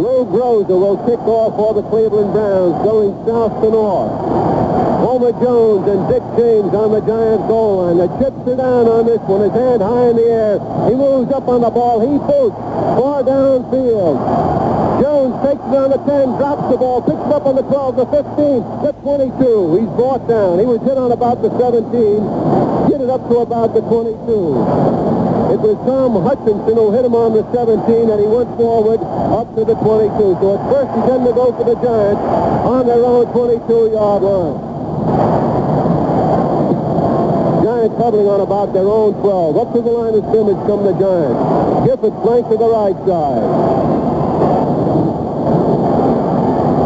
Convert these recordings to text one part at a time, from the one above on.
Lou Groza will kick off for the Cleveland Browns, going south to north. Homer Jones and Dick James on the Giants goal line. The chips are down on this one. His hand high in the air. He moves up on the ball. He boots far downfield. Jones takes it on the 10, drops the ball, picks it up on the 12, the 15, the 22. He's brought down. He was hit on about the 17, get it up to about the 22. It was Tom Hutchinson who hit him on the 17, and he went forward up to the 22. So it's first and 10 to go for the Giants on their own 22-yard line. Giants huddling on about their own 12. Up to the line of scrimmage come the Giants. Gifford flank to the right side.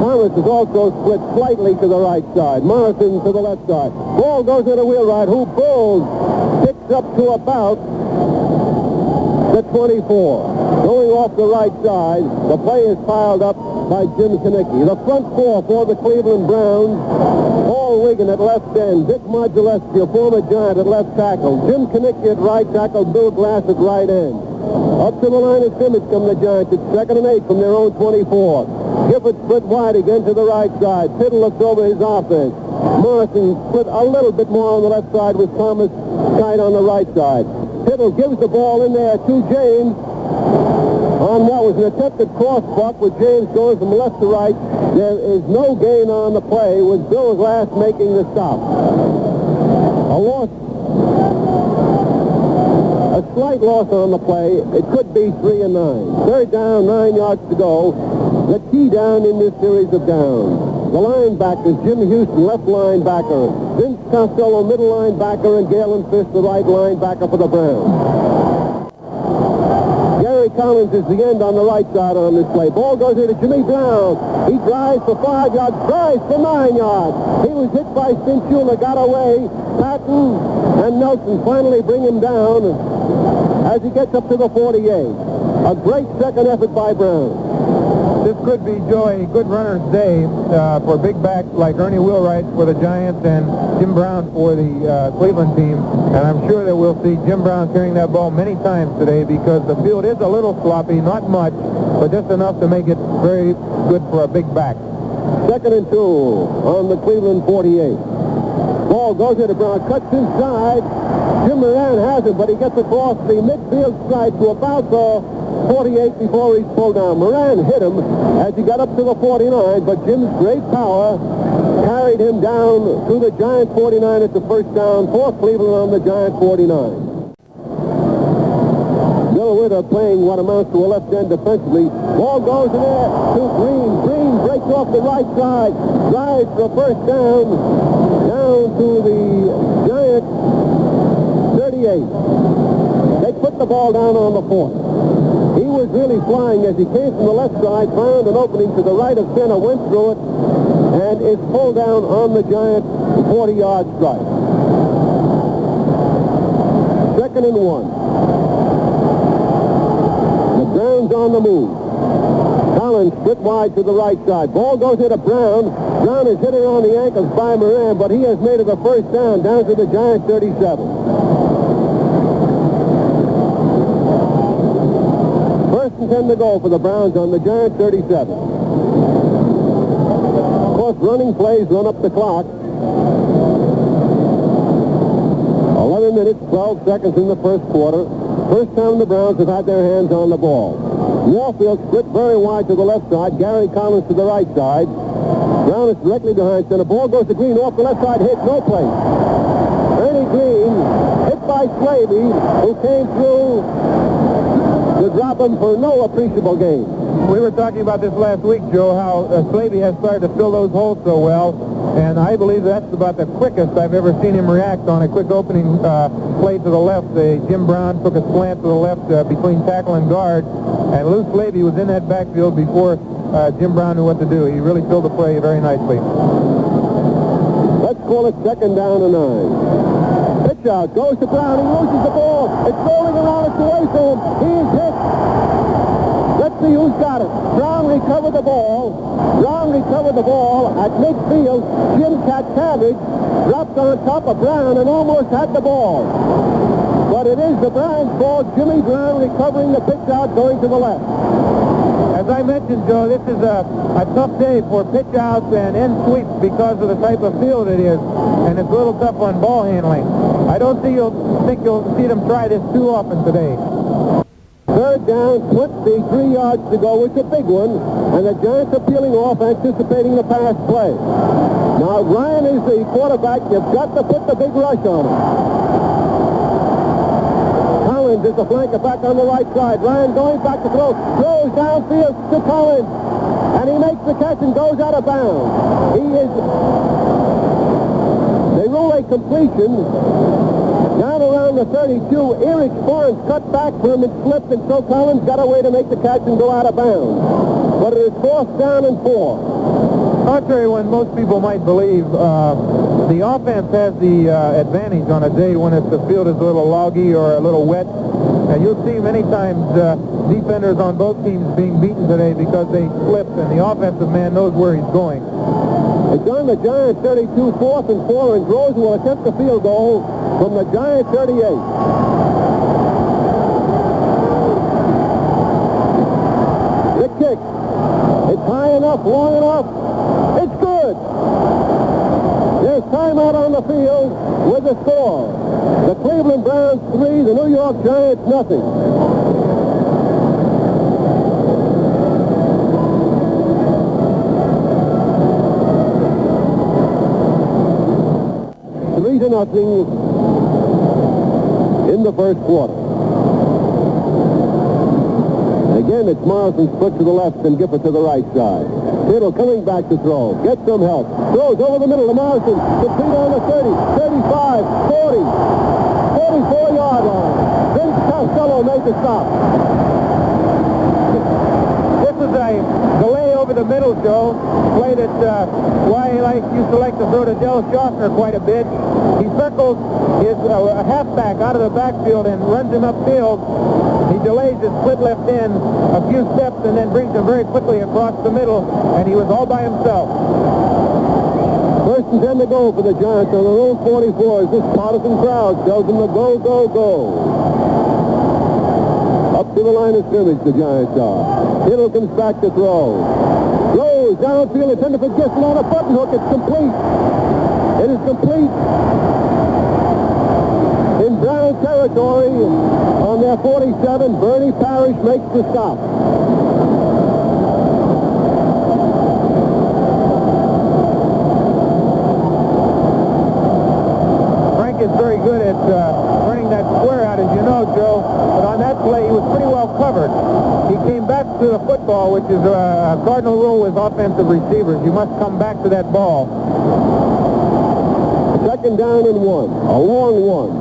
Thomas is also split slightly to the right side. Morrison to the left side. Ball goes to the wheelwright, who pulls, picks up to about the 24. Going off the right side, the play is piled up by Jim Kinnicky. The front four for the Cleveland Browns, Paul Wiggin at left end, Dick Modulescu, a former Giant, at left tackle, Jim Kinnicky at right tackle, Bill Glass at right end. Up to the line of scrimmage come the Giants. It's 2nd and 8 from their own 24. Gifford split wide again to the right side. Tittle looks over his offense. Morrison split a little bit more on the left side with Thomas tight on the right side. Tittle gives the ball in there to James on what was an attempted crossbuck with James going from left to right. There is no gain on the play with Bill Glass making the stop. A slight loss on the play. It could be 3 and 9. Third down, 9 yards to go. The key down in this series of downs. The linebackers, Jim Houston, left linebacker, Vince Costello, middle linebacker, and Galen Fish, the right linebacker for the Browns. Gary Collins is the end on the right side on this play. Ball goes into Jimmy Brown. He drives for 5 yards, drives for 9 yards. He was hit by Cinchula, got away. Patton and Nelson finally bring him down as he gets up to the 48. A great second effort by Brown. This could be, Joe, a good runner's day for big backs like Ernie Wheelwright for the Giants and Jim Brown for the Cleveland team. And I'm sure that we'll see Jim Brown carrying that ball many times today because the field is a little sloppy, not much, but just enough to make it very good for a big back. 2nd and 2 on the Cleveland 48. Ball goes into Brown, cuts inside. Jim Moran has it, but he gets across the midfield stride to about the 48 before he's pulled down. Moran hit him as he got up to the 49, but Jim's great power carried him down to the Giant 49 at the first down for Cleveland on the Giant 49. Bill Witter playing what amounts to a left end defensively. Ball goes in there to Green. Green breaks off the right side, drives for a first down to the Giant 38. They put the ball down on the 4th. He was really flying as he came from the left side, found an opening to the right of center, went through it, and is pulled down on the Giant 40-yard strike. 2nd and 1. The Browns on the move. Collins split wide to the right side. Ball goes into Brown. Brown is hit around the ankles by Moran, but he has made it a first down to the Giant 37. First and 10 to go for the Browns on the Giant 37. Of course, running plays run up the clock. 11 minutes, 12 seconds in the first quarter. First time the Browns have had their hands on the ball. Warfield split very wide to the left side. Gary Collins to the right side. Brown is directly behind center. Ball goes to Green off the left side. Hit, no play. Ernie Green hit by Slavy, who came through to drop him for no appreciable gain. We were talking about this last week, Joe, how Slavy has started to fill those holes so well, and I believe that's about the quickest I've ever seen him react on a quick opening play to the left. Jim Brown took a slant to the left between tackle and guard, and Lou Slavy was in that backfield before Jim Brown knew what to do. He really filled the play very nicely. Let's call it 2nd down and 9. Pitch out, goes to Brown, he loses the ball. It's rolling around, it's away from him. He is hit. Let's see who's got it. Brown recovered the ball. Brown recovered the ball at midfield. Jim Katcavage dropped on top of Brown and almost had the ball. But it is the Browns' ball. Jimmy Brown recovering the pitch out going to the left. As I mentioned, Joe, this is a tough day for pitch outs and end sweeps because of the type of field it is, and it's a little tough on ball handling. I don't think you'll see them try this too often today. Third down, 23 yards to go. It's a big one, and the Giants are peeling off, anticipating the pass play. Now, Ryan is the quarterback. You've got to put the big rush on him. Collins is the flanker back on the right side. Ryan going back to throw. Throws downfield to Collins, and he makes the catch and goes out of bounds. They rule a completion. Down around the 32, Erich Barnes cut back for him and slipped, and so Collins got away to make the catch and go out of bounds. But it is 4th down and 4. Contrary when most people might believe, the offense has the advantage on a day when the field is a little loggy or a little wet. And you'll see many times defenders on both teams being beaten today because they slipped, and the offensive man knows where he's going. It's on the Giants 32, 4th and 4, and Groves will attempt the field goal from the Giants 38. The kick. It's high enough, long enough. It's good. There's timeout on the field with the score. The Cleveland Browns 3, the New York Giants nothing. Nothing in the first quarter. Again, it's Morrison split to the left and Gifford to the right side. Kittle coming back to throw. Get some help. Throws over the middle to Morrison. Complete on the 30, 35, 40, 44-yard line. Vince Costello made the stop. This is a delay over the middle, Joe. Play that used to like to throw to Del Schaffner quite a bit. He circles his halfback out of the backfield and runs him upfield. He delays his split left end a few steps and then brings him very quickly across the middle, and he was all by himself. First and 10 to go for the Giants on their own 44 as this partisan crowd tells them to go, go, go. Up to the line of scrimmage, the Giants are. Kittle comes back to throw. Throws downfield, intended for Gibson on a button hook. It's complete. It is complete in Brown territory on their 47. Bernie Parrish makes the stop. Frank is very good at running that square out, as you know, Joe. But on that play, he was pretty well covered. He came back to the football, which is a cardinal rule with offensive receivers. You must come back to that ball. Second down and 1. A long one.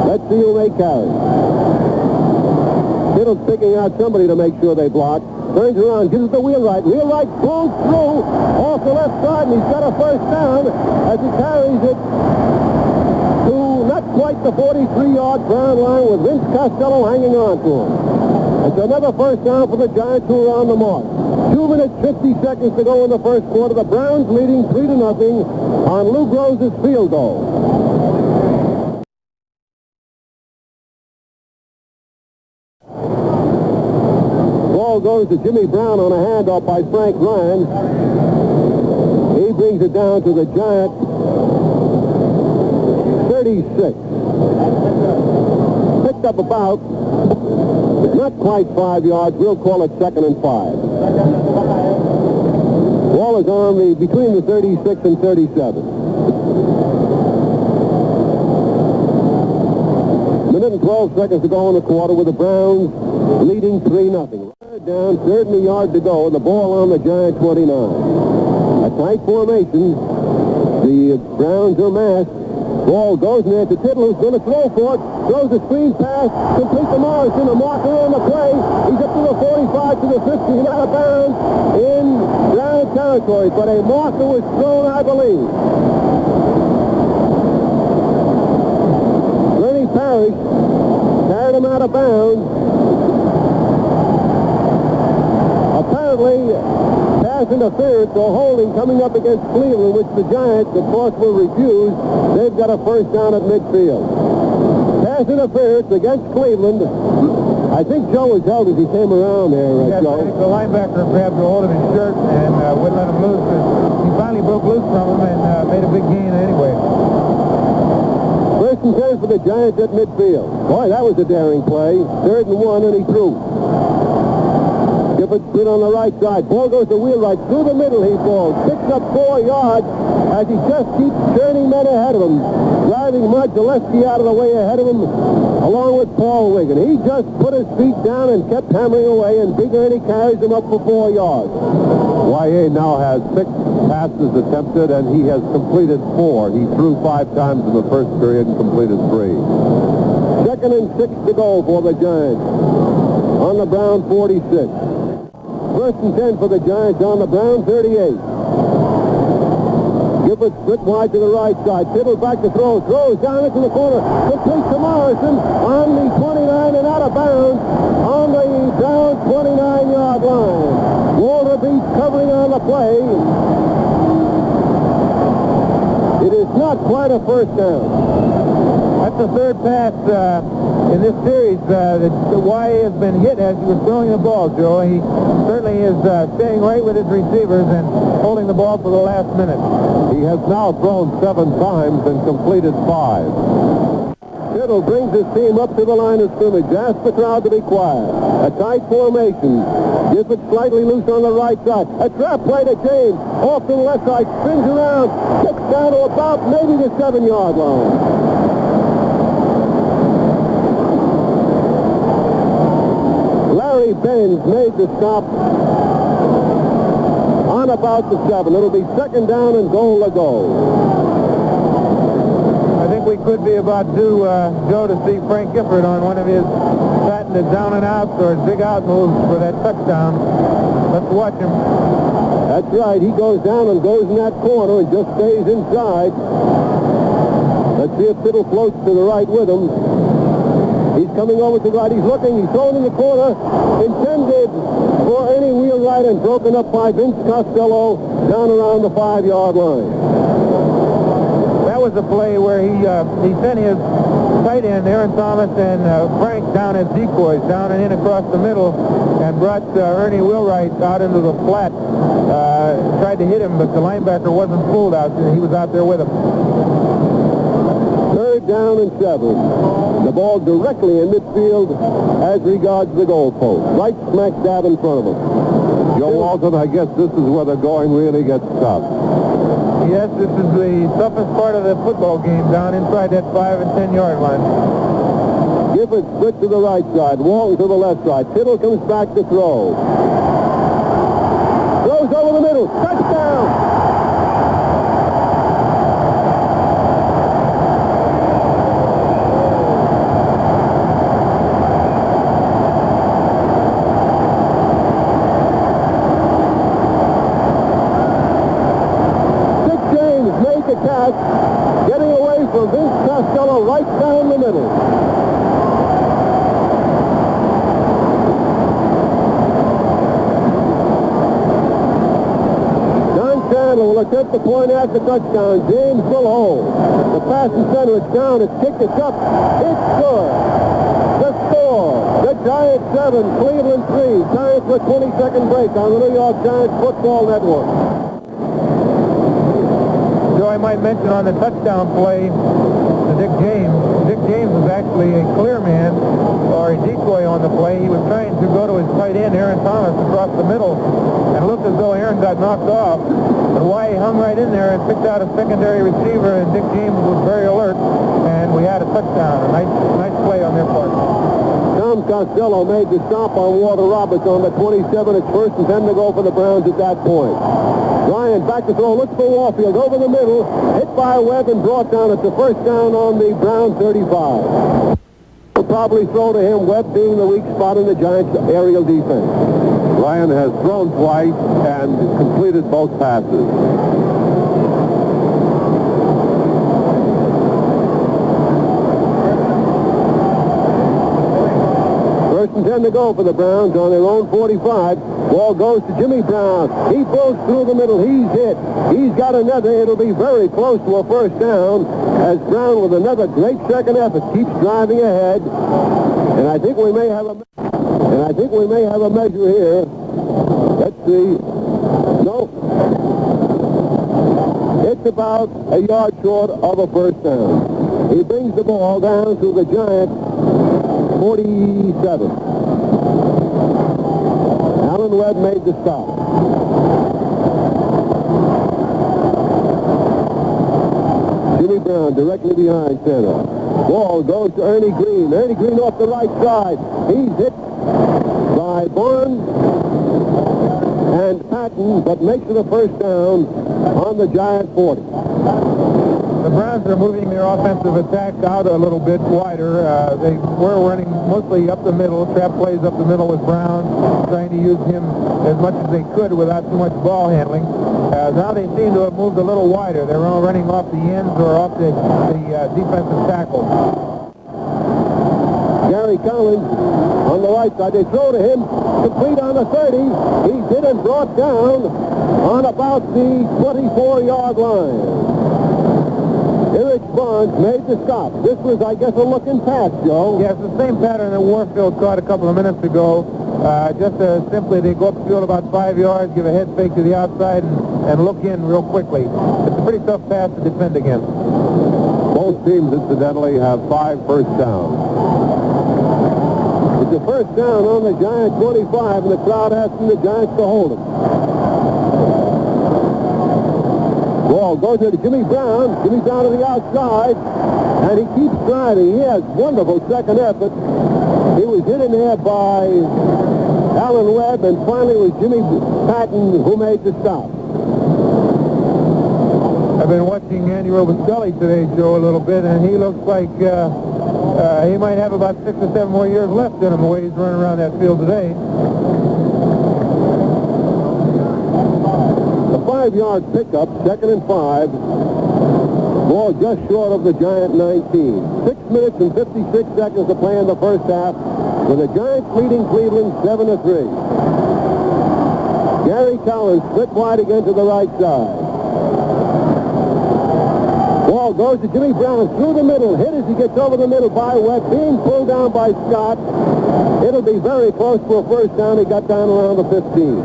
Let's see who they carry. Kittle's picking out somebody to make sure they block. Turns around, gives it the wheel right. Wheel right throws through off the left side, and he's got a first down as he carries it to not quite the 43-yard Brown line with Vince Costello hanging on to him. It's another first down for the Giants who are on the mark. 2 minutes, 50 seconds to go in the first quarter. The Browns leading 3-0 on Lou Groves' field goal. Ball goes to Jimmy Brown on a handoff by Frank Ryan. He brings it down to the Giants 36. Picked up about not quite 5 yards. We'll call it 2nd and 5. Ball is on between the 36 and 37. Minute and 12 seconds to go in the quarter with the Browns leading 3-0. Down, 30 yards to go, and the ball on the Giant 29. A tight formation. The Browns are massed. Ball goes near to Tittle, who's going to throw for it. Throws a screen pass, complete to Morrison. A marker on the play. He's up to the 45, to the 50, and out of bounds in Brown territory. But a marker was thrown, I believe. Bernie Parrish carried him out of bounds. Apparently, pass interference or holding coming up against Cleveland, which the Giants, of course, will refuse. They've got a first down at midfield. Pass interference against Cleveland. I think Joe was held as he came around there, Yes, Joe. I think the linebacker grabbed a hold of his shirt and wouldn't let him loose. He finally broke loose from him and made a big gain anyway. First and 10 for the Giants at midfield. Boy, that was a daring play. 3rd and 1, and he threw. Gifford split on the right side. Ball goes to Wheelwright. Through the middle he falls. Picks up 4 yards as he just keeps turning men ahead of him. Driving Mud Gillespie out of the way ahead of him, along with Paul Wiggin. He just put his feet down and kept hammering away, and Big Ernie carries him up for 4 yards. Y.A. now has 6 passes attempted, and he has completed 4. He threw 5 times in the first period and completed 3. 2nd and 6 to go for the Giants on the Brown 46. 1st and 10 for the Giants on the Brown 38. Gifford split wide to the right side. Tittle back to throw. Throws down into the corner. Complete to Morrison on the 29 and out of bounds on the Brown 29-yard line. Walter Beach covering on the play. It is not quite a first down. That's the 3rd pass in this series that Y.A. has been hit as he was throwing the ball, Joe. He certainly is staying right with his receivers and holding the ball for the last minute. He has now thrown 7 times and completed 5. Tittle brings his team up to the line of scrimmage. Asks the crowd to be quiet. A tight formation. Gifford slightly loose on the right side. A trap play to James. Off to the left side. Spins around. Gets down to about maybe the 7-yard line. Larry Benz made the stop on about the 7. It'll be 2nd down and goal to go. I think we could be about due, Joe, to see Frank Gifford on one of his patented down and outs or his big out moves for that touchdown. Let's watch him. That's right. He goes down and goes in that corner and just stays inside. Let's see if Tittle floats to the right with him. He's coming over to the right. He's looking. He's thrown in the corner. Intended for Ernie Wheelwright and broken up by Vince Costello down around the 5-yard line. That was a play where he sent his tight end, Aaron Thomas, and Frank down as decoys, down and in across the middle, and brought Ernie Wheelwright out into the flat. Tried to hit him, but the linebacker wasn't fooled out there. He was out there with him. 3rd down and 7. The ball directly in midfield as regards the goalpost. Right smack dab in front of him. Joe Walton, I guess this is where the going really gets tough. Yes, this is the toughest part of the football game, down inside that 5 and 10-yard line. Gifford split to the right side. Walton to the left side. Tittle comes back to throw. Throws over the middle. Touchdown! Getting away from Vince Costello right down the middle. John Chandler will attempt the point after touchdown. James will hold. The pass in center, it's down, it's kicked, it's up. It's good. The score. The Giants 7, Cleveland 3. Giants with 20-second break on the New York Giants Football Network. I might mention on the touchdown play to Dick James. Dick James was actually a clear man or a decoy on the play. He was trying to go to his tight end, Aaron Thomas, across the middle, and it looked as though Aaron got knocked off. But Y.A. hung right in there and picked out a secondary receiver, and Dick James was very alert, and we had a touchdown. A nice play on their part. Tom Costello made the stop on Walter Roberts on the 27. It's 1st and 10 to go for the Browns at that point. Ryan back to throw, looks for Warfield, over the middle, hit by Webb and brought down. It's the 1st down on the Brown 35. Will probably throw to him, Webb being the weak spot in the Giants' aerial defense. Ryan has thrown twice and completed both passes. First and 10 to go for the Browns on their own 45. Ball goes to Jimmy Brown. He throws through the middle. He's hit. He's got another. It'll be very close to a 1st down as Brown, with another great second effort, keeps driving ahead. And I think we may have a measure here. Let's see. No. It's about a yard short of a first down. He brings the ball down to the Giants 47. Alan Webb made the stop. Jimmy Brown directly behind center. Ball goes to Ernie Green. Ernie Green off the right side. He's hit by Barnes and Patton, but makes it a first down on the Giant 40. The Browns are moving their offensive attack out a little bit wider. They were running mostly up the middle, trap plays up the middle with Brown, trying to use him as much as they could without too much ball handling. Now they seem to have moved a little wider. They're all running off the ends or off the defensive tackle. Gary Collins on the right side. They throw to him, complete on the 30. He's hit and brought down on about the 24-yard line. Eric Barnes made the stop. This was, I guess, a looking pass, Joe. Yes, the same pattern that Warfield caught a couple of minutes ago. Just simply they go up the field about 5 yards, give a head fake to the outside, and look in real quickly. It's a pretty tough pass to defend against. Both teams, incidentally, have 5 first downs. It's a first down on the Giants 25, and the crowd asking the Giants to hold him. Ball goes to Jimmy Brown. Jimmy Brown to the outside, and he keeps driving. He has wonderful second effort. He was hit in there by Alan Webb, and finally it was Jimmy Patton who made the stop. I've been watching Andy Robustelli today, Joe, a little bit, and he looks like he might have about 6 or 7 more years left in him the way he's running around that field today. A 5-yard pickup, 2nd and 5. Ball just short of the Giant 19. 6 minutes and 56 seconds to play in the first half, with the Giants leading Cleveland 7-3. Gary Collins split wide again to the right side. Ball goes to Jimmy Brown through the middle. Hit as he gets over the middle by Webb. Being pulled down by Scott. It'll be very close to a first down. He got down around the 15.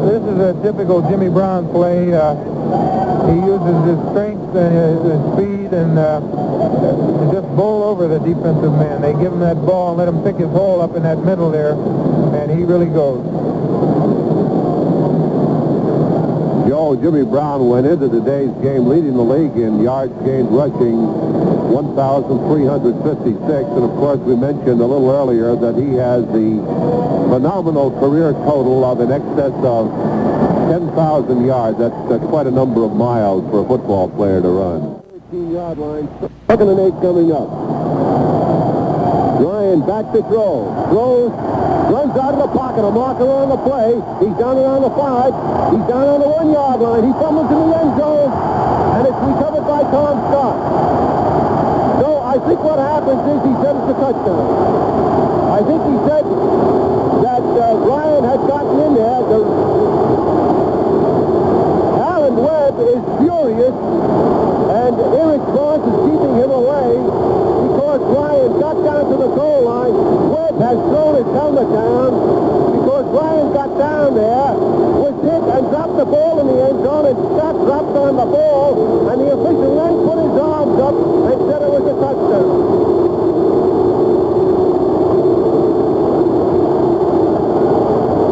This is a typical Jimmy Brown play. He uses his strength and his speed and just bowl over the defensive man. They give him that ball and let him pick his hole up in that middle there, and he really goes. Joe, Jimmy Brown went into today's game leading the league in yards gained rushing, 1,356. And, of course, we mentioned a little earlier that he has the phenomenal career total of in excess of 10,000 yards. That's quite a number of miles for a football player to run. 13-yard line. 2nd and 8 coming up. Ryan back to throw. Throws. Runs out of the pocket. A marker on the play. He's down around the 5. He's down on the 1-yard line. He fumbles in the end zone. And it's recovered by Tom Scott. So I think what happens is he said it's a touchdown. I think he said that Ryan had gotten in there. Alan Webb is furious. And Eric Barnes is keeping him away because Ryan got down to the goal line. Webb has thrown his helmet down because Ryan got down there, was hit and dropped the ball in the end zone, and Scott dropped on the ball, and the official then put his arms up and said it was a touchdown.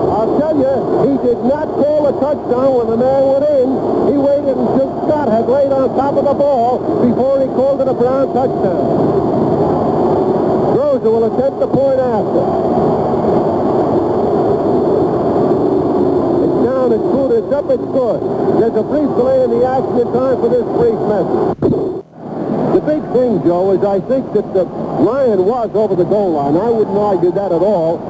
I'll tell you, he did not call a touchdown when the man went in. He waited until Scott had laid on top of the ball before he called it a Brown touchdown. Rosa will attempt the point after. It's down, it's good, it's up, it's good. There's a brief delay in the action in time for this brief message. The big thing, Joe, is I think that Ryan was over the goal line. I wouldn't argue that at all.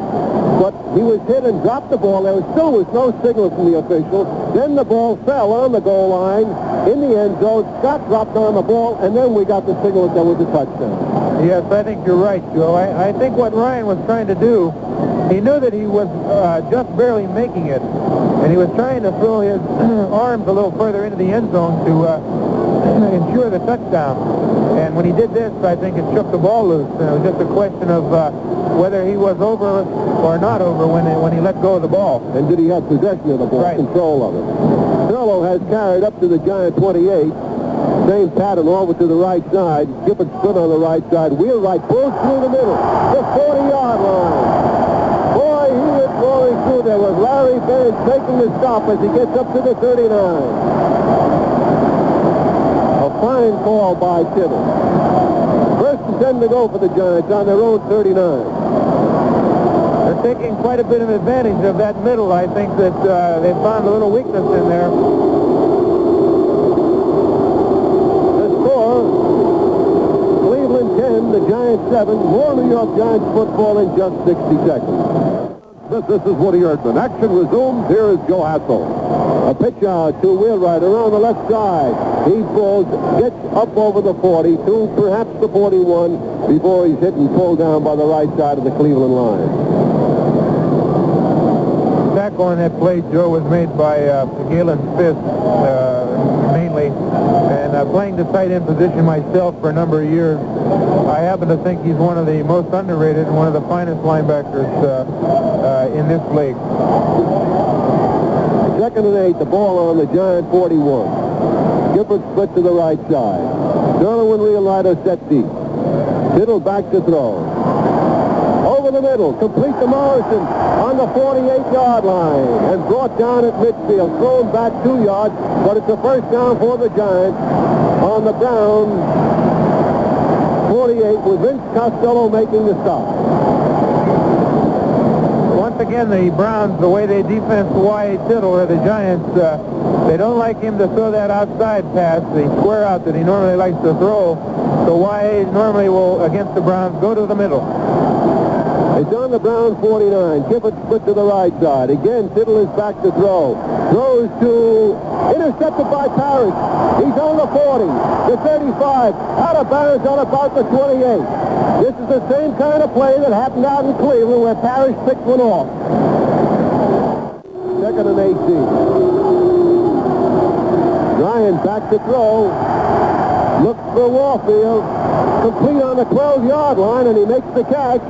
But he was hit and dropped the ball. There still was no signal from the official. Then the ball fell on the goal line in the end zone. Scott dropped on the ball, and then we got the signal that there was a touchdown. Yes, I think you're right, Joe. I think what Ryan was trying to do, he knew that he was just barely making it, and he was trying to throw his arms a little further into the end zone to ensure the touchdown. And when he did this, I think it shook the ball loose. And it was just a question of whether he was over or not over when he let go of the ball. And did he have possession of the ball, Right. control of it? Thurlow has carried up to the Giant 28. Same pattern over to the right side. Gifford split on the right side. Wheelwright pulls through the middle. The 40-yard line. Boy, he is rolling through there with Larry Bench making the stop as he gets up to the 39. A fine call by Tittle. First and 10 to go for the Giants on their own 39. They're taking quite a bit of advantage of that middle. I think that they found a little weakness in there. The score, Cleveland 10, the Giants 7. More New York Giants football in just 60 seconds. This is Woody Erdman. Action resumes. Here is Joe Hassel. A pitch out to Wheelwright around the left side. He pulls, gets up over the 40 to perhaps the 41 before he's hit and pulled down by the right side of the Cleveland line. Tackle on that play, Joe, was made by Galen Fisk mainly. And playing the tight end position myself for a number of years, I happen to think he's one of the most underrated and one of the finest linebackers in this league. Second and 8, the ball on the Giant 41. Gifford split to the right side. Derwin Wheelwright set deep. Tittle back to throw. Over the middle, complete to Morrison on the 48-yard line and brought down at midfield. Thrown back 2 yards, but it's a first down for the Giants on the Brown 48 with Vince Costello making the stop. Once again, the Browns, the way they defense Y.A. Tittle, or the Giants, they don't like him to throw that outside pass, the square out that he normally likes to throw. So Y.A. normally will, against the Browns, go to the middle. It's on the Brown 49. Gifford split to the right side. Again, Tittle is back to throw. Throws to... intercepted by Parrish. He's on the 40, the 35, out of bounds on about the 28. This is the same kind of play that happened out in Cleveland where Parrish picked one off. Second and 18. Ryan back to throw. Looks for Warfield. Complete on the 12-yard line, and he makes the catch.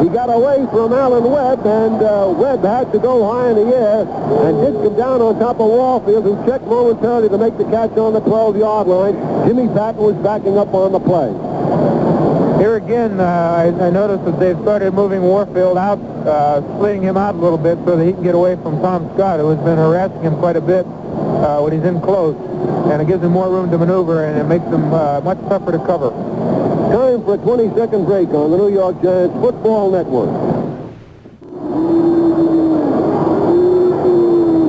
He got away from Alan Webb, and Webb had to go high in the air and did come down on top of Warfield, who checked momentarily to make the catch on the 12-yard line. Jimmy Patton was backing up on the play. Here again, I noticed that they've started moving Warfield out, splitting him out a little bit so that he can get away from Tom Scott, who has been harassing him quite a bit when he's in close. And it gives him more room to maneuver, and it makes him much tougher to cover. Time for a 20-second break on the New York Giants Football Network.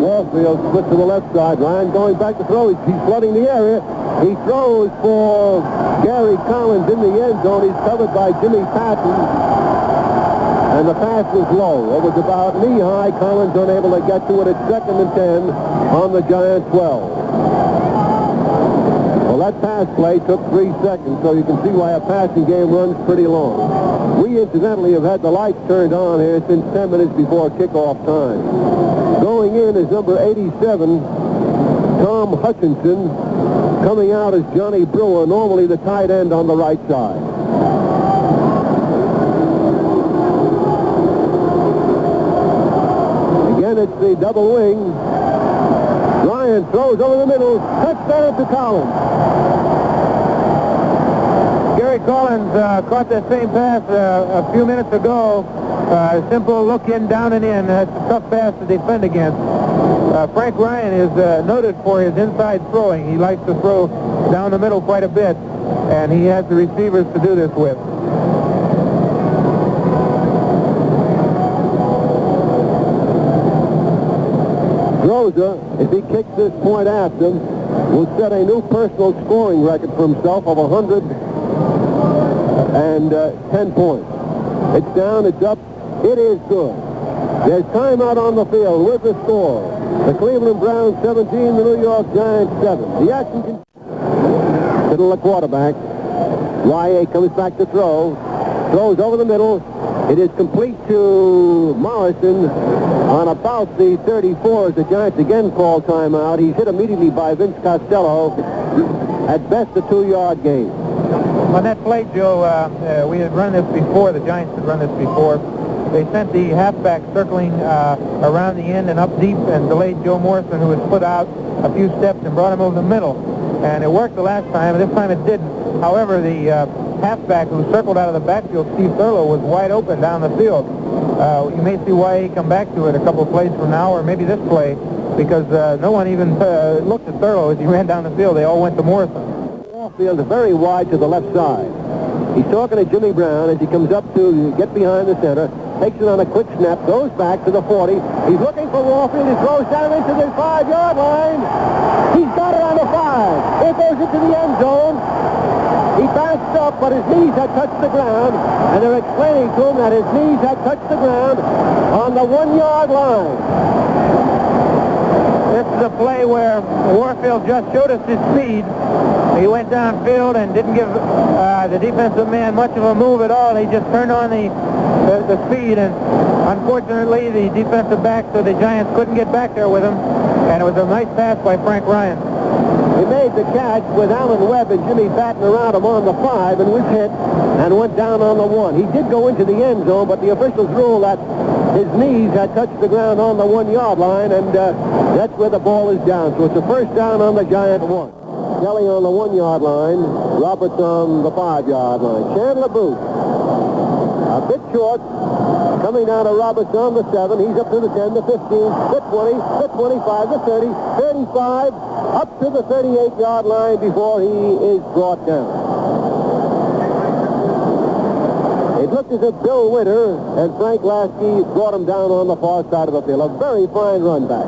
Warfield split to the left side. Ryan going back to throw. He's flooding the area. He throws for Gary Collins in the end zone. He's covered by Jimmy Patton. And the pass was low. It was about knee-high. Collins unable to get to it at 2nd and 10 on the Giants 12. Well, that pass play took 3 seconds, so you can see why a passing game runs pretty long. We incidentally have had the lights turned on here since 10 minutes before kickoff time. Going in is number 87, Tom Hutchinson. Coming out is Johnny Brewer, normally the tight end on the right side. Again, it's the double wing. Ryan throws over the middle. Touchdown to Collins. Gary Collins caught that same pass a few minutes ago. Simple look in, down and in. It's a tough pass to defend against. Frank Ryan is noted for his inside throwing. He likes to throw down the middle quite a bit, and he has the receivers to do this with. Rosa, if he kicks this point after him, will set a new personal scoring record for himself of 110 points. It's down, it's up, it is good. There's timeout on the field with the score. The Cleveland Browns 17, the New York Giants 7. The action continues. Tittle, the quarterback. Y.A. comes back to throw. Throws over the middle. It is complete to Morrison on about the 34 as the Giants again call timeout. He's hit immediately by Vince Costello. At best, a 2-yard gain. On that play, Joe, we had run this before. The Giants had run this before. They sent the halfback circling around the end and up deep and delayed Joe Morrison, who had put out a few steps, and brought him over the middle. And it worked the last time, and this time it didn't. However, the halfback who circled out of the backfield, Steve Thurlow, was wide open down the field. You may see why he come back to it a couple of plays from now, or maybe this play, because no one even looked at Thurlow as he ran down the field. They all went to Morrison. Warfield is very wide to the left side. He's talking to Jimmy Brown as he comes up to get behind the center, takes it on a quick snap, goes back to the 40. He's looking for Warfield. He throws down into the 5-yard line. He's got it on the 5. It goes into the end zone. He bounced up, but his knees had touched the ground, and they're explaining to him that his knees had touched the ground on the 1-yard line. This is a play where Warfield just showed us his speed. He went downfield and didn't give the defensive man much of a move at all. He just turned on the speed, and unfortunately the defensive backs of the Giants couldn't get back there with him, and it was a nice pass by Frank Ryan. He made the catch with Alan Webb and Jimmy Batten around him on the 5 and was hit and went down on the 1. He did go into the end zone, but the officials ruled that his knees had touched the ground on the 1-yard line, and that's where the ball is down. So it's a first down on the Giant 1. Kelly on the 1-yard line, Roberts on the 5-yard line. Chandler Booth, a bit short, coming down to Roberts on the 7. He's up to the 10, the 15, the 20, the 25, the 30, 35, up to the 38-yard line before he is brought down. It looked as if Bill Winter and Frank Lasky brought him down on the far side of the field. A very fine run back.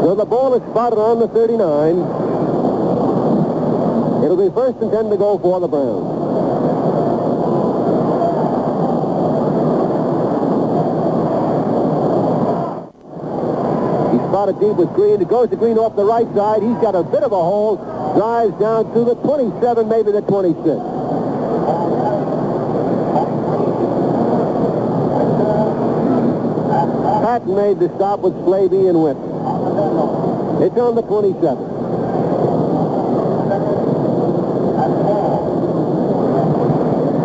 So the ball is spotted on the 39. It'll be first and 10 to go for the Browns. He's spotted deep with Green. It goes to Green off the right side. He's got a bit of a hole. Drives down to the 27, maybe the 26. Patton made the stop with Slavey and Whip. It's on the 27.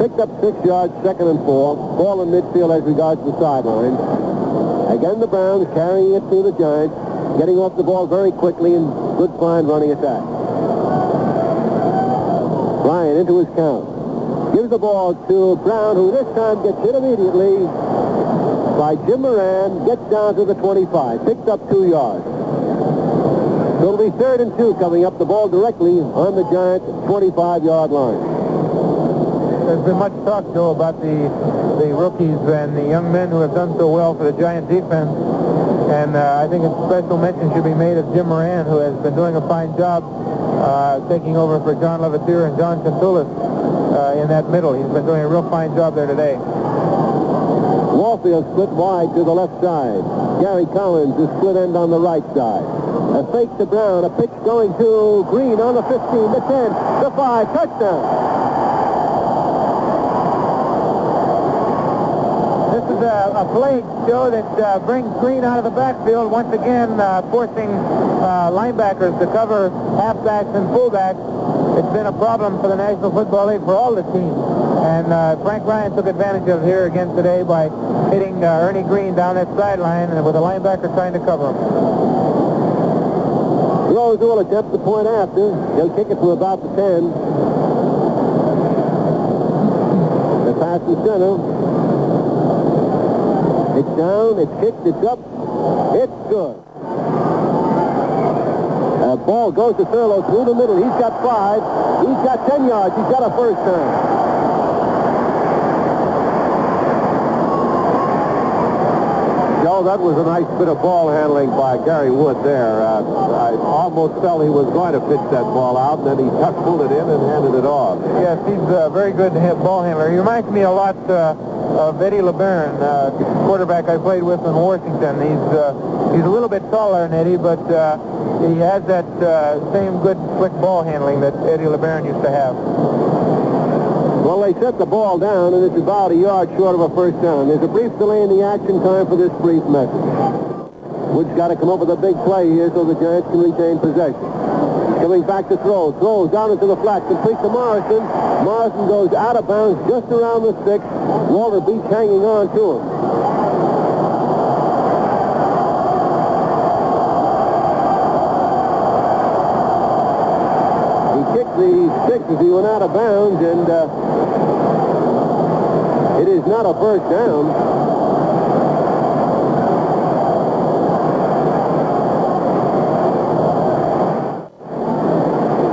Picked up 6 yards, 2nd and 4. Ball in midfield as regards the sideline. Again, the Browns carrying it to the Giants, getting off the ball very quickly and good fine running attack. Ryan into his count. Gives the ball to Brown, who this time gets hit immediately by Jim Moran, gets down to the 25, picked up 2 yards. So it'll be 3rd and 2 coming up, the ball directly on the Giants' 25-yard line. There's been much talk, Joe, about the rookies and the young men who have done so well for the Giant defense. And I think a special mention should be made of Jim Moran, who has been doing a fine job taking over for John Levatier and John Cantulis in that middle. He's been doing a real fine job there today. Warfield split wide to the left side. Gary Collins is split end on the right side. A fake to Brown, a pitch going to Green on the 15, the 10, the 5, touchdown. This is a play, Joe, that brings Green out of the backfield, once again forcing linebackers to cover halfbacks and fullbacks. It's been a problem for the National Football League for all the teams. And Frank Ryan took advantage of it here again today by hitting Ernie Green down that sideline and with a linebacker trying to cover him. Rose will attempt the point after. He'll kick it from about the 10. The pass to center. It's down, it's kicked, it's up. It's good. The ball goes to Thurlow through the middle. He's got 5. He's got 10 yards. He's got a first down. Joe, that was a nice bit of ball handling by Gary Wood there. I almost felt he was going to pitch that ball out, and then he pulled it in and handed it off. Yes, he's a very good ball handler. He reminds me a lot of Eddie LeBaron, quarterback I played with in Washington. He's a little bit taller than Eddie, but he has that same good, quick ball handling that Eddie LeBaron used to have. Well, they set the ball down, and it's about a yard short of a first down. There's a brief delay in the action time for this brief message. Wood's got to come up with a big play here so the Giants can retain possession. He's Coming back to throw. Throws down into the flat. Complete to Morrison. Morrison goes out of bounds just around the 6. Walter Beach hanging on to him. He kicked the 6 as he went out of bounds, and it is not a first down.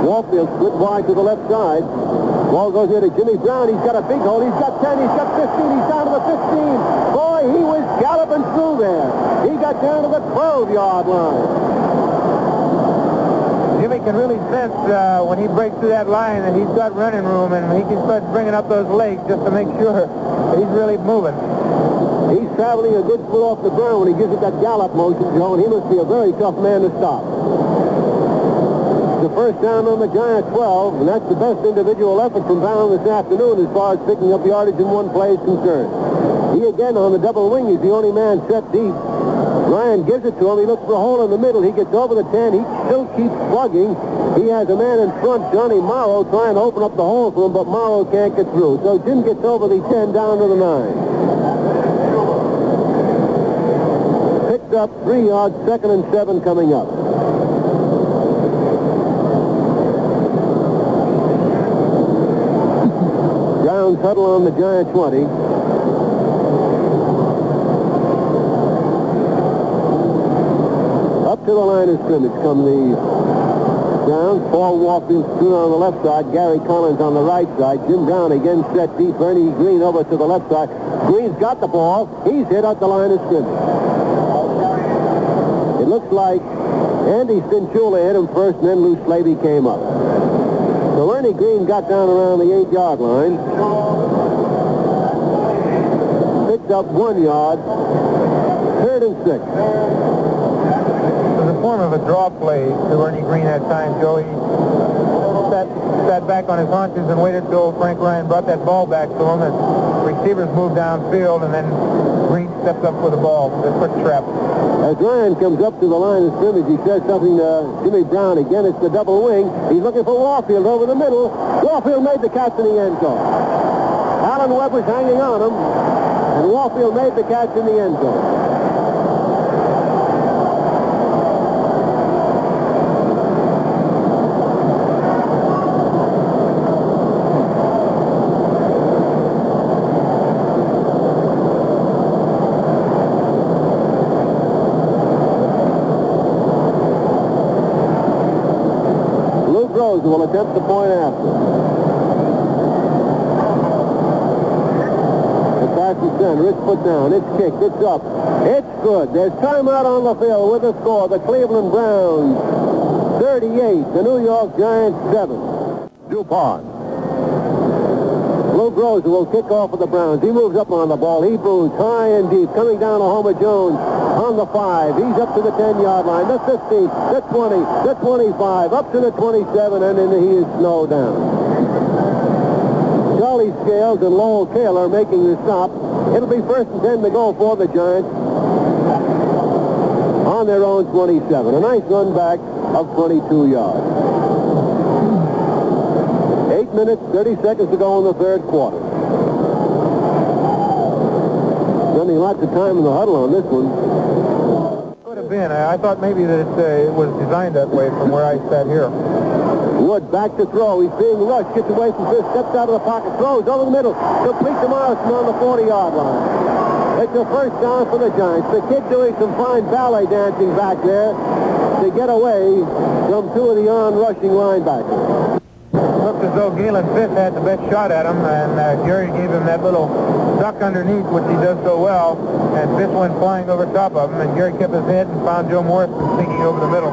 Warfield split wide to the left side. Ball goes here to Jimmy Brown. He's got a big hole. He's got 10. He's got 15. He's down to the 15. Boy, he was galloping through there. He got down to the 12-yard line. Jimmy can really sense when he breaks through that line that he's got running room, and he can start bringing up those legs just to make sure that he's really moving. He's traveling a good foot off the ground when he gives it that gallop motion, Joe, and he must be a very tough man to stop. The first down on the Giant 12, and that's the best individual effort from Brown this afternoon as far as picking up yardage in one play is concerned. He again on the double wing. He's the only man set deep. Ryan gives it to him. He looks for a hole in the middle. He gets over the 10. He still keeps plugging. He has a man in front, Johnny Morrow, trying to open up the hole for him, but Morrow can't get through. So Jim gets over the 10 down to the 9. Picked up 3 yards, 2nd and 7 coming up. Browns huddle on the Giant 20. Up to the line of scrimmage come the Browns. Paul Warfield stood on the left side. Gary Collins on the right side. Jim Brown again set deep. Ernie Green over to the left side. Green's got the ball. He's hit at the line of scrimmage. It looks like Andy Cinchula hit him first, and then Lou Slavey came up. So Ernie Green got down around the 8-yard line. Picked up 1 yard. 3rd and 6. Form of a draw play to Ernie Green that time, Joe. He sat back on his haunches and waited till Frank Ryan brought that ball back to him, and receivers moved downfield, and then Green stepped up for the ball, the quick trap. As Ryan comes up to the line of scrimmage, he says something to Jimmy Brown. Again, it's the double wing. He's looking for Warfield over the middle. Warfield made the catch in the end zone. Alan Webb was hanging on him, and Warfield made the catch in the end zone. Will attempt the point after. The pass is done. It's put down. It's kicked. It's up. It's good. There's timeout on the field with the score. The Cleveland Browns 38. The New York Giants 7. DuPont. Lou Groza will kick off for the Browns. He moves up on the ball. He moves high and deep. Coming down to Homer Jones on the 5. He's up to the 10-yard line. The 15, the 20, the 25, up to the 27, and then he is snowed down. Charlie Scales and Lowell Taylor making the stop. It'll be 1st and 10 to go for the Giants on their own 27. A nice run back of 22 yards. 8 minutes, 30 seconds to go in the 3rd quarter. Spending lots of time in the huddle on this one. Could have been. I thought maybe that it was designed that way from where I sat here. Wood back to throw. He's being rushed. Gets away from this. Steps out of the pocket. Throws over the middle. Complete to Morrison on the 40-yard line. It's a first down for the Giants. The kid doing some fine ballet dancing back there to get away from 2 of the on-rushing linebackers. Looked as though Galen Fisk had the best shot at him, and Jerry gave him that little duck underneath, which he does so well, and Fisk went flying over top of him, and Jerry kept his head and found Joe Morrison sneaking over the middle.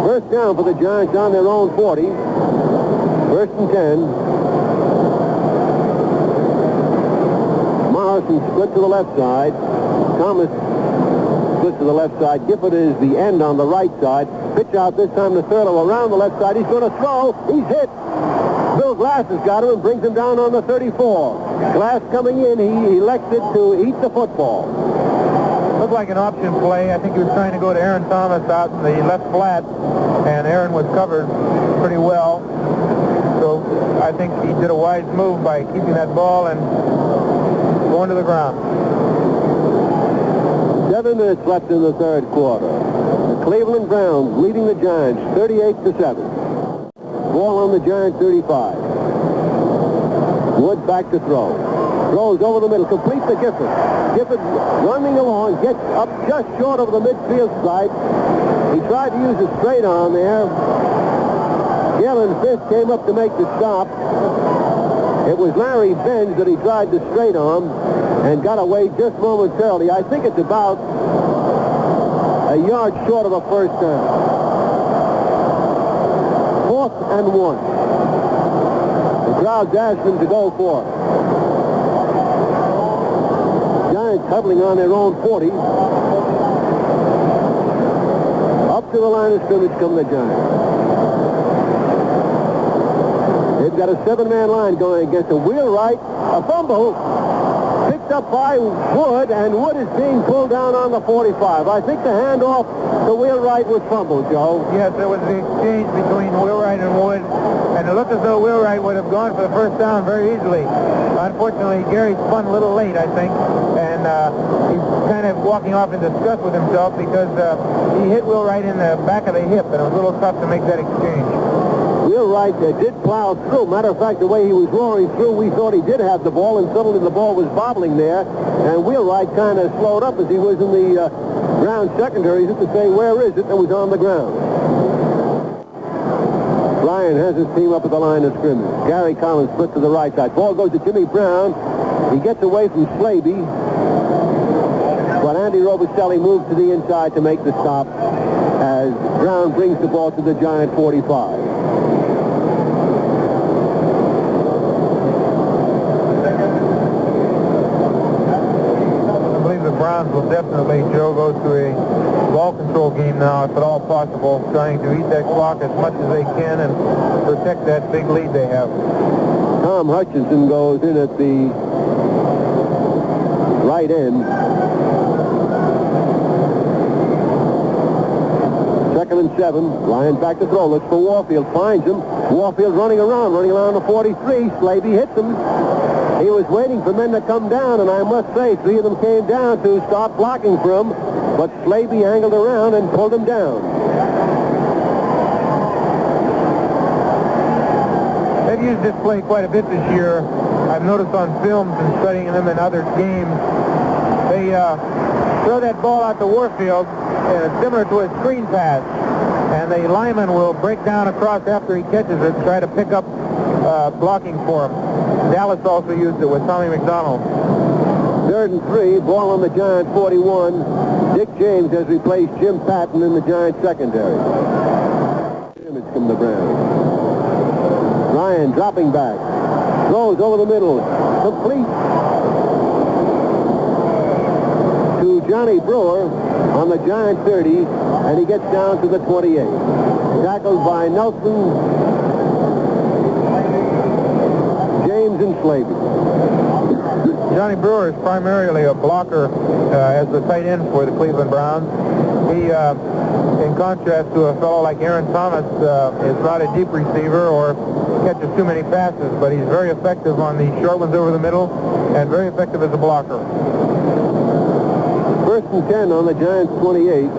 First down for the Giants on their own 40. 1st and 10. Morrison split to the left side. Thomas split to the left side. Gifford is the end on the right side. Pitch out this time to Thurlow around the left side. He's going to throw. He's hit. Bill Glass has got him and brings him down on the 34. Glass coming in. He elected to eat the football. looked like an option play. I think he was trying to go to Aaron Thomas out in the left flat, and Aaron was covered pretty well. So I think he did a wise move by keeping that ball and going to the ground. 7 minutes left in the third quarter. The Cleveland Browns leading the Giants 38-7. Ball on the Giant 35. Wood back to throw. Throws over the middle, completes to Gifford. Gifford running along, gets up just short of the midfield stripe. He tried to use a straight arm there. Galen Fisk came up to make the stop. It was Larry Benz that he tried the straight arm and got away just momentarily. I think it's about a yard short of a first down. 4th and 1. The crowd's asked him to go for it. Giants huddling on their own 40. Up to the line of scrimmage come the Giants. They've got a 7-man line going against a wheelwright. A fumble picked up by Wood, and Wood is being pulled down on the 45. I think the handoff to Wheelwright was fumbled, Joe. Yes, there was the exchange between Wheelwright and Wood, and it looked as though Wheelwright would have gone for the first down very easily. Unfortunately, Gary spun a little late, I think, and he's kind of walking off in disgust with himself because he hit Wheelwright in the back of the hip, and it was a little tough to make that exchange. Wheelwright did plow through. Matter of fact, the way he was roaring through, we thought he did have the ball, and suddenly the ball was bobbling there, and Wheelwright kind of slowed up as he was in the ground secondary to say, where is it? And was on the ground. Ryan has his team up at the line of scrimmage. Gary Collins split to the right side. Ball goes to Jimmy Brown. He gets away from Slaby, but Andy Robicelli moves to the inside to make the stop as Brown brings the ball to the Giant 45. Browns will definitely, Joe, go to a ball control game now, if at all possible, trying to eat that clock as much as they can and protect that big lead they have. Tom Hutchinson goes in at the right end. 2nd and 7. Ryan back to throw. Looks for Warfield. Finds him. Warfield running around the 43. Slaby hits him. He was waiting for men to come down, and I must say, 3 of them came down to stop blocking for him, but Slaby angled around and pulled him down. They've used this play quite a bit this year. I've noticed on films and studying them in other games. They throw that ball out to Warfield, similar to a screen pass, and the lineman will break down across after he catches it and try to pick up blocking for him. Dallas also used it with Tommy McDonald. 3rd and 3, ball on the Giant 41. Dick James has replaced Jim Patton in the Giant secondary. Image from the Browns. Ryan dropping back. Throws over the middle. Complete to Johnny Brewer on the Giant 30, and he gets down to the 28. Tackled by Nelson, James, and Slaby. Johnny Brewer is primarily a blocker as the tight end for the Cleveland Browns. He, in contrast to a fellow like Aaron Thomas, is not a deep receiver or catches too many passes, but he's very effective on the short ones over the middle and very effective as a blocker. 1st and 10 on the Giants 28.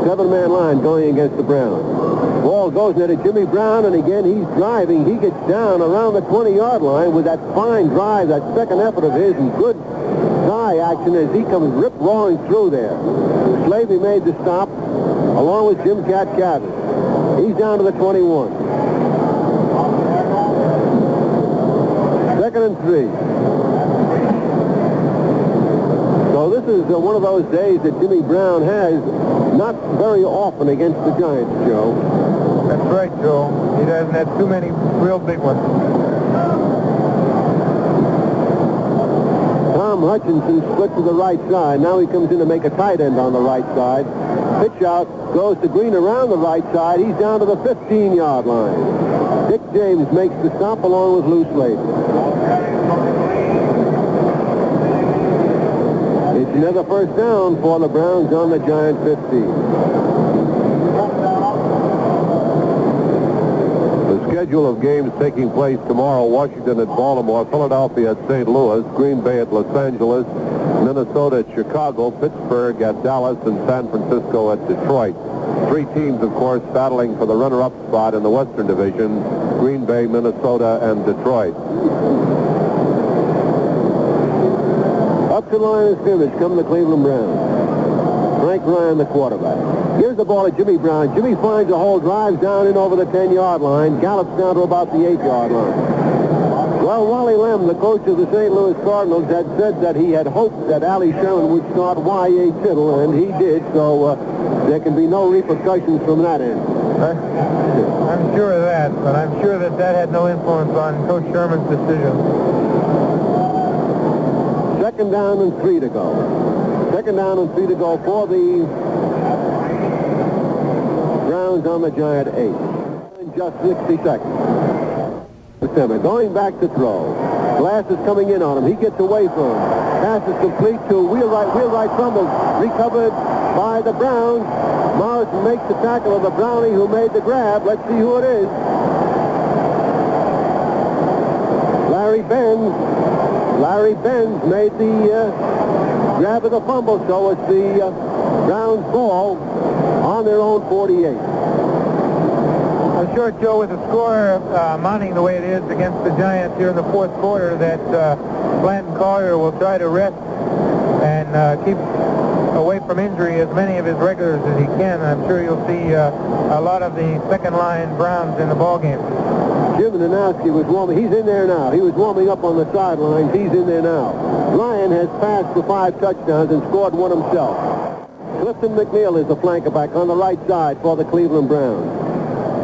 7-man line going against the Browns. Ball goes into Jimmy Brown, and again he's driving. He gets down around the 20-yard line with that fine drive, that second effort of his, and good thigh action as he comes rip-roaring through there. Slaby made the stop along with Jim Katcavage. He's down to the 21. 2nd and 3. So this is one of those days that Jimmy Brown has not very often against the Giants, Joe. That's right, Joe. He hasn't had too many real big ones. Tom Hutchinson split to the right side. Now he comes in to make a tight end on the right side. Pitch out goes to Green around the right side. He's down to the 15-yard line. Dick James makes the stop along with Lou Slaby. Another first down for the Browns on the Giant 15. The schedule of games taking place tomorrow: Washington at Baltimore, Philadelphia at St. Louis, Green Bay at Los Angeles, Minnesota at Chicago, Pittsburgh at Dallas, and San Francisco at Detroit. Three teams, of course, battling for the runner-up spot in the Western Division: Green Bay, Minnesota, and Detroit. Up to the line of scrimmage come the Cleveland Browns. Frank Ryan, the quarterback. Gives the ball to Jimmy Brown. Jimmy finds a hole, drives down in over the 10-yard line, gallops down to about the 8-yard line. Well, Wally Lem, the coach of the St. Louis Cardinals, had said that he had hoped that Allie Sherman would start Y.A. Tittle, and he did, so there can be no repercussions from that end. I'm sure of that, but I'm sure that had no influence on Coach Sherman's decision. Second down and 3 to go. Second down and 3 to go for the Browns on the Giant 8. In just 60 seconds. Going back to throw. Glass is coming in on him. He gets away from him. Pass is complete to Wheelwright fumbles. Recovered by the Browns. Morrison makes the tackle of the Brownie who made the grab. Let's see who it is. Larry Benz made the grab of the fumble, so it's the Browns ball on their own 48. I'm sure, Joe, with the score mounting the way it is against the Giants here in the fourth quarter, that Blanton Collier will try to rest and keep away from injury as many of his regulars as he can. I'm sure you'll see a lot of the second-line Browns in the ballgame. Jim Nanowski was warming. He's in there now. He was warming up on the sidelines. He's in there now. Ryan has passed for 5 touchdowns and scored one himself. Clifton McNeil is the flanker back on the right side for the Cleveland Browns.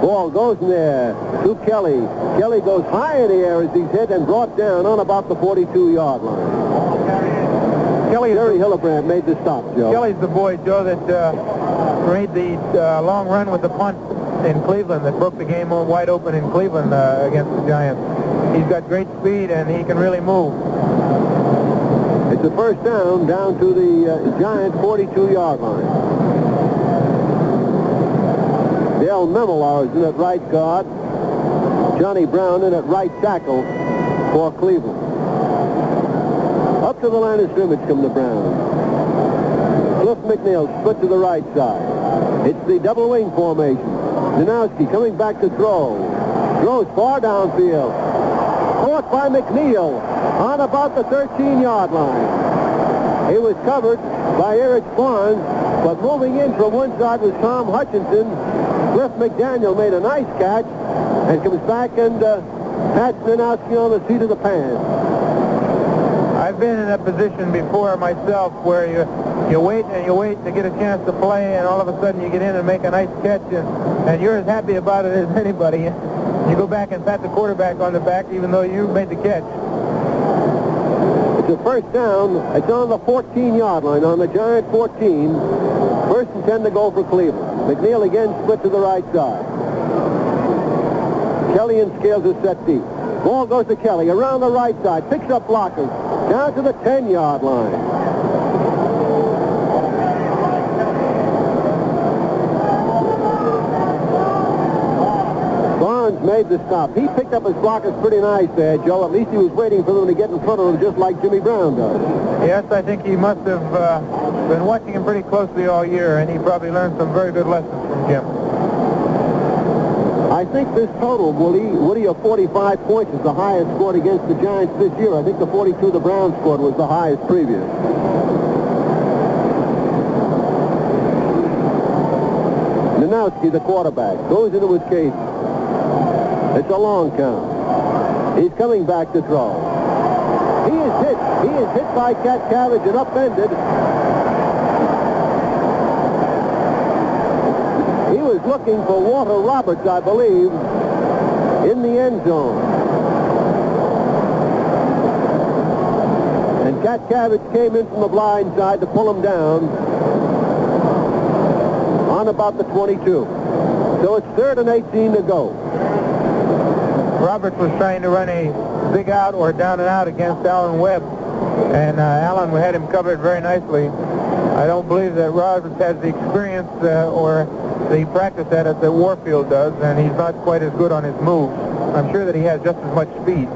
Ball goes in there to Kelly. Kelly goes high in the air as he's hit and brought down on about the 42-yard line. Terry Hillebrand made the stop, Joe. Kelly's the boy, Joe, that made the long run with the punt in Cleveland that broke the game wide open in Cleveland against the Giants. He's got great speed and he can really move. It's a first down to the Giant 42-yard line. Dale Memelaar is in at right guard. Johnny Brown in at right tackle for Cleveland. Up to the line of scrimmage come the Browns. Cliff McNeil split to the right side. It's the double wing formation. Danowski coming back to throw. Throws far downfield. Caught by McNeil on about the 13-yard line. He was covered by Eric Barnes, but moving in from one side was Tom Hutchinson. Cliff McDaniel made a nice catch and comes back and pats Danowski on the seat of the pants. I've been in that position before myself where you wait and you wait to get a chance to play, and all of a sudden you get in and make a nice catch, and you're as happy about it as anybody. You go back and pat the quarterback on the back even though you made the catch. It's a first down. It's on the 14-yard line, on the Giant 14. First and 10 to go for Cleveland. McNeil again split to the right side. Kelly and Scales are set deep. Ball goes to Kelly around the right side. Picks up blockers. Down to the 10-yard line. Barnes made the stop. He picked up his blockers pretty nice there, Joe. At least he was waiting for them to get in front of him just like Jimmy Brown does. Yes, I think he must have been watching him pretty closely all year, and he probably learned some very good lessons from Jim. I think this total, Woody, of 45 points is the highest scored against the Giants this year. I think the 42 the Browns scored was the highest previous. Nanowski, the quarterback, goes into his cage. It's a long count. He's coming back to throw. He is hit. He is hit by Cabbage and upended. He was looking for Walter Roberts, I believe, in the end zone. And Cabbage came in from the blind side to pull him down on about the 22. So it's 3rd and 18 to go. Roberts was trying to run a big out or down and out against Alan Webb, And Alan had him covered very nicely. I don't believe that Roberts has the experience or the practice at it that Warfield does, and he's not quite as good on his moves. I'm sure that he has just as much speed.